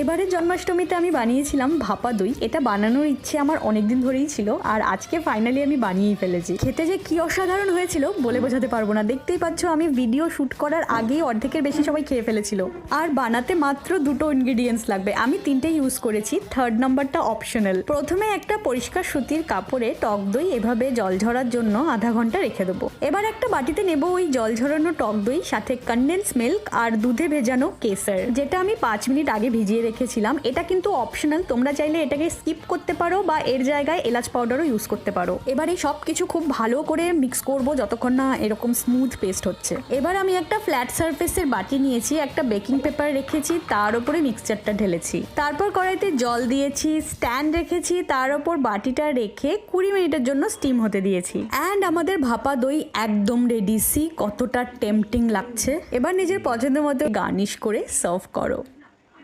এবারের জন্মাষ্টমীতে আমি বানিয়েছিলাম ভাপা দই। এটা বানানোর ইচ্ছে আমার অনেকদিন ধরেই ছিল, আর আজকে ফাইনালি আমি বানিয়েই ফেলেছি। খেতে যে কি অসাধারণ হয়েছিল বলে বোঝাতে পারবো না। দেখতেই পাচ্ছ আমি ভিডিও শুট করার আগেই অর্ধেকের বেশি সবাই খেয়ে ফেলেছিল। আর বানাতে মাত্র 2টো ইনগ্রিডিয়েন্টস লাগবে, আমি 3টে ইউজ করেছি, থার্ড নাম্বারটা অপশনাল। প্রথমে একটা পরিষ্কার সুতির কাপড়ে টক দই এভাবে জল ঝরার জন্য আধা ঘন্টা রেখে দেবো। এবার একটা বাটিতে নেব ওই জল ঝরানো টক দই, সাথে কনডেন্স মিল্ক আর দুধে ভেজানো কেসার, যেটা আমি 5 মিনিট আগে ভিজিয়ে রেখেছিলাম। এটা কিন্তু অপশনাল, তোমরা চাইলে এটাকে স্কিপ করতে পারো বা এর জায়গায় এলাচ পাউডারও ইউজ করতে পারো। এবার এই সব কিছু খুব ভালো করে মিক্স করব যতক্ষণ না এরকম স্মুথ পেস্ট হচ্ছে। এবার আমি একটা ফ্ল্যাট সারফেসের বাটি নিয়েছি, একটা বেকিং পেপার রেখেছি, তার উপরে মিক্সচারটা ঢেলেছি। তারপর কড়াইতে জল দিয়েছি, স্ট্যান্ড রেখেছি, তার উপর বাটিটা রেখে 20 মিনিটের জন্য স্টিম হতে দিয়েছি। অ্যান্ড আমাদের ভাপা দই একদম রেডি। সি কতটা টেম্পটিং লাগছে। এবার নিজের পছন্দের মতো গার্নিশ করে সার্ভ করো।